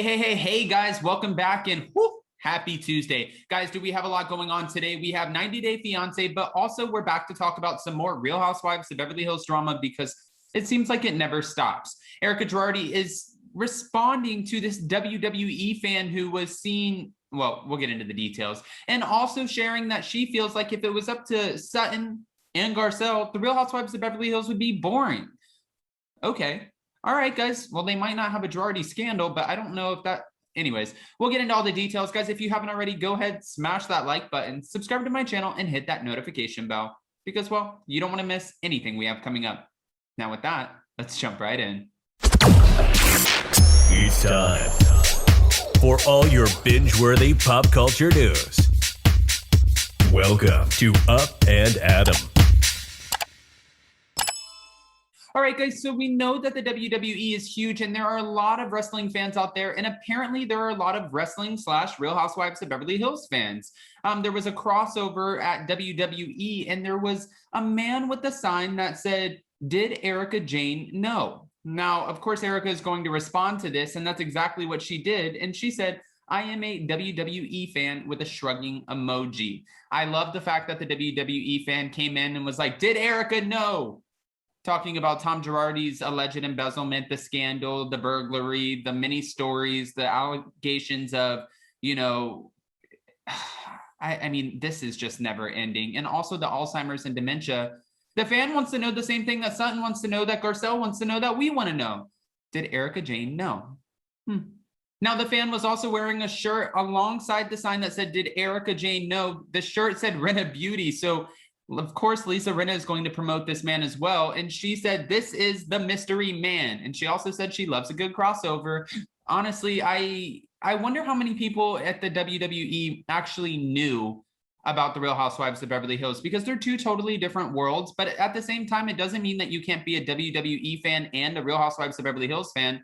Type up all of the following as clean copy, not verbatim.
Hey, guys, welcome back and whoo, happy Tuesday. Guys, do we have a lot going on today? We have 90 Day Fiance, but also we're back to talk about some more Real Housewives of Beverly Hills drama because it seems like it never stops. Erika Girardi is responding to this WWE fan who was seen, well, we'll get into the details, and also sharing that she feels like if it was up to Sutton and Garcelle, the Real Housewives of Beverly Hills would be boring. Okay. All right, guys. Well, they might not have a Girardi scandal, but I don't know if that. Anyways, we'll get into all the details. Guys, if you haven't already, go ahead, smash that like button, subscribe to my channel, and hit that notification bell because, well, you don't want to miss anything we have coming up. Now, with that, let's jump right in. It's time for all your binge-worthy pop culture news. Welcome to Up and Adam. All right, guys, so we know that the WWE is huge and there are a lot of wrestling fans out there, and apparently there are a lot of wrestling / Real Housewives of Beverly Hills fans. There was a crossover at WWE and there was a man with a sign that said, "Did Erika Jayne know?" Now, of course, Erika is going to respond to this, and that's exactly what she did. And she said, "I am a WWE fan," with a shrugging emoji. I love the fact that the WWE fan came in and was like, "Did Erika know?" Talking about Tom Girardi's alleged embezzlement, the scandal, the burglary, the many stories, the allegations of, I mean, this is just never ending. And also the Alzheimer's and dementia. The fan wants to know the same thing that Sutton wants to know, that Garcelle wants to know, that we want to know. Did Erika Jayne know? Now, the fan was also wearing a shirt alongside the sign that said, "Did Erika Jayne know?" The shirt said Rinna Beauty. So of course, Lisa Rinna is going to promote this man as well. And she said, "This is the mystery man." And she also said she loves a good crossover. Honestly, I wonder how many people at the WWE actually knew about the Real Housewives of Beverly Hills, because they're two totally different worlds. But at the same time, it doesn't mean that you can't be a WWE fan and a Real Housewives of Beverly Hills fan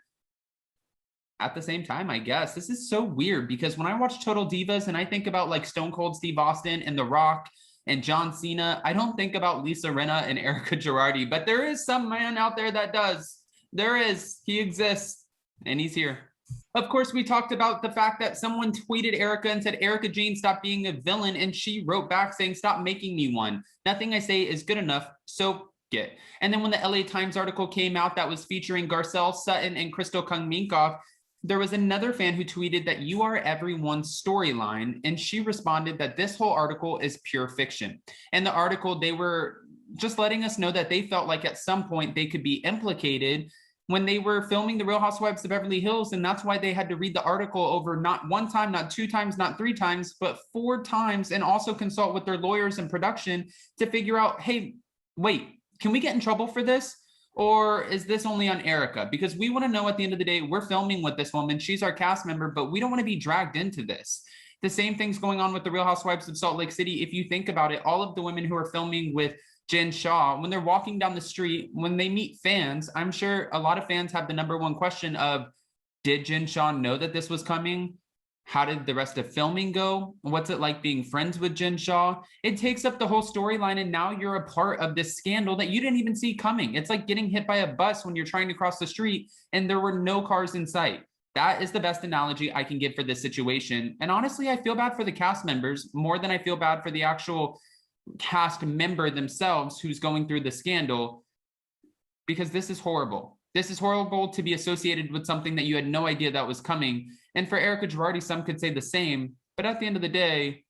at the same time, I guess. This is so weird because when I watch Total Divas and I think about like Stone Cold Steve Austin and The Rock and John Cena, I don't think about Lisa Rinna and Erika Girardi, but there is some man out there that does. There is. He exists, and he's here. Of course, we talked about the fact that someone tweeted Erika and said, "Erika Jayne, stop being a villain," and she wrote back saying, "Stop making me one. Nothing I say is good enough, so get." And then when the LA Times article came out that was featuring Garcelle, Sutton, and Crystal Kung Minkoff, there was another fan who tweeted that "you are everyone's storyline," and she responded that this whole article is pure fiction. And the article, they were just letting us know that they felt like at some point they could be implicated when they were filming the Real Housewives of Beverly Hills, and that's why they had to read the article over not one time, not two times, not three times, but 4 times, and also consult with their lawyers and production to figure out, hey, wait, can we get in trouble for this? Or is this only on Erika? Because we want to know at the end of the day, we're filming with this woman. She's our cast member, but we don't want to be dragged into this. The same thing's going on with the Real Housewives of Salt Lake City. If you think about it, all of the women who are filming with Jen Shah, when they're walking down the street, when they meet fans, I'm sure a lot of fans have the number one question of, did Jen Shah know that this was coming? How did the rest of filming go? What's it like being friends with Jen Shah? It takes up the whole storyline, and now you're a part of this scandal that you didn't even see coming. It's like getting hit by a bus when you're trying to cross the street and there were no cars in sight. That is the best analogy I can give for this situation. And honestly, I feel bad for the cast members more than I feel bad for the actual cast member themselves who's going through the scandal, because this is horrible. This is horrible to be associated with something that you had no idea that was coming. And for Erika Girardi, some could say the same. But at the end of the day,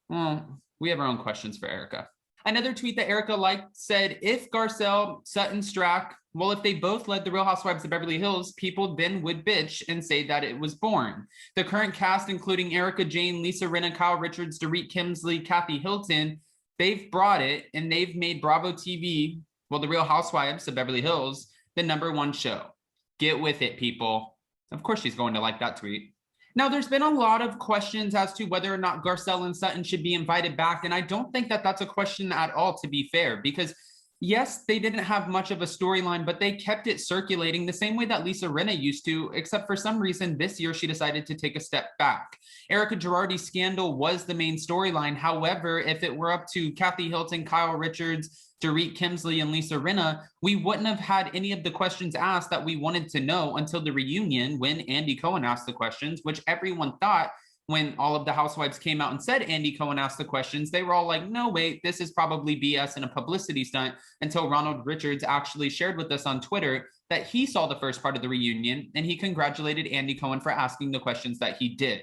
well, we have our own questions for Erika. Another tweet that Erika liked said, "If Garcelle, Sutton, Strack, well, if they both led the Real Housewives of Beverly Hills, people then would bitch and say that it was boring. The current cast, including Erika Jayne, Lisa Rinna, Kyle Richards, Dorit Kemsley, Kathy Hilton, they've brought it, and they've made Bravo TV, well, the Real Housewives of Beverly Hills, the #1 show. Get with it, people." Of course, she's going to like that tweet. Now, there's been a lot of questions as to whether or not Garcelle and Sutton should be invited back. And I don't think that that's a question at all, to be fair, because yes, they didn't have much of a storyline, but they kept it circulating the same way that Lisa Rinna used to, except for some reason this year she decided to take a step back. Erika Girardi's scandal was the main storyline. However, if it were up to Kathy Hilton, Kyle Richards, Dorit Kemsley and Lisa Rinna, we wouldn't have had any of the questions asked that we wanted to know until the reunion when Andy Cohen asked the questions, which everyone thought when all of the housewives came out and said Andy Cohen asked the questions, they were all like, no, wait, this is probably BS and a publicity stunt, until Ronald Richards actually shared with us on Twitter that he saw the first part of the reunion and he congratulated Andy Cohen for asking the questions that he did.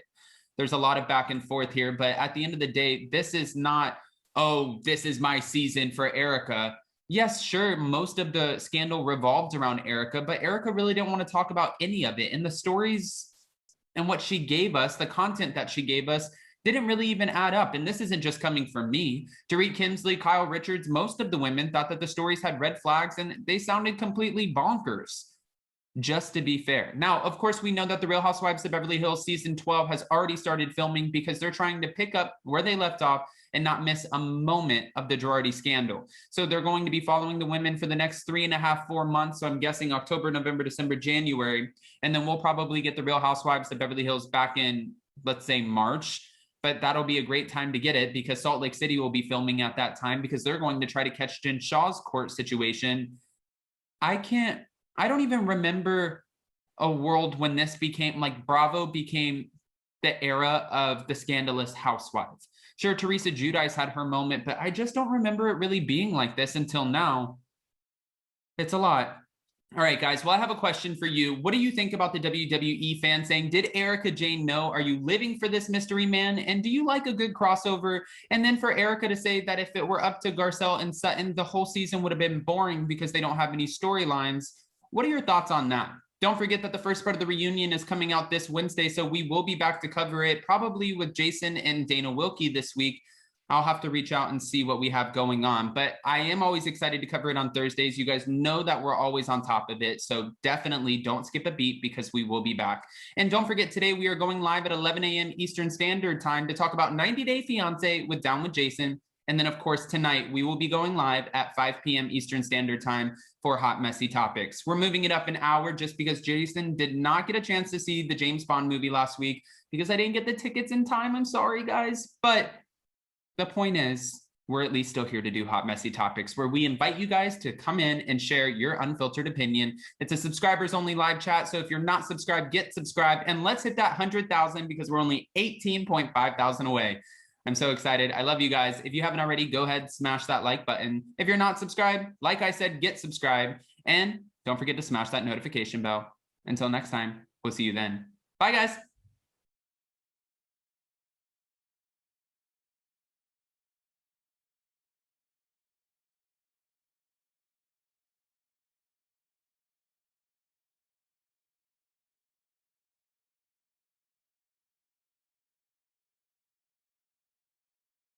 There's a lot of back and forth here, but at the end of the day, this is not, oh, this is my season for Erika. Yes, sure, most of the scandal revolved around Erika, but Erika really didn't want to talk about any of it. And the stories and what she gave us, the content that she gave us, didn't really even add up. And this isn't just coming from me. Dorit Kemsley, Kyle Richards, most of the women thought that the stories had red flags and they sounded completely bonkers, just to be fair. Now, of course, we know that the Real Housewives of Beverly Hills season 12 has already started filming because they're trying to pick up where they left off and not miss a moment of the Girardi scandal. So they're going to be following the women for the next 3.5, 4 months. So I'm guessing October, November, December, January. And then we'll probably get the Real Housewives of Beverly Hills back in, let's say, March. But that'll be a great time to get it because Salt Lake City will be filming at that time because they're going to try to catch Jen Shah's court situation. I don't even remember a world when this became, like, Bravo became the era of the scandalous housewives. Sure, Teresa Giudice had her moment, but I just don't remember it really being like this until now. It's a lot. All right, guys. Well, I have a question for you. What do you think about the WWE fan saying, did Erika Jayne know? Are you living for this mystery man? And do you like a good crossover? And then for Erika to say that if it were up to Garcelle and Sutton, the whole season would have been boring because they don't have any storylines. What are your thoughts on that? Don't forget that the first part of the reunion is coming out this Wednesday, so we will be back to cover it, probably with Jason and Dana Wilkie this week. I'll have to reach out and see what we have going on, but I am always excited to cover it on Thursdays. You guys know that we're always on top of it, so definitely don't skip a beat because we will be back. And don't forget, today we are going live at 11 a.m. Eastern Standard Time to talk about 90 Day Fiancé with Down with Jason. And then, of course, tonight we will be going live at 5 p.m. Eastern Standard Time for Hot Messy Topics. We're moving it up an hour just because Jason did not get a chance to see the James Bond movie last week because I didn't get the tickets in time. I'm sorry, guys. But the point is, we're at least still here to do Hot Messy Topics, where we invite you guys to come in and share your unfiltered opinion. It's a subscribers only live chat. So if you're not subscribed, get subscribed. And let's hit that 100,000 because we're only 18.5 thousand away. I'm so excited. I love you guys. If you haven't already, go ahead, smash that like button. If you're not subscribed, like I said, get subscribed. And don't forget to smash that notification bell. Until next time, we'll see you then. Bye, guys.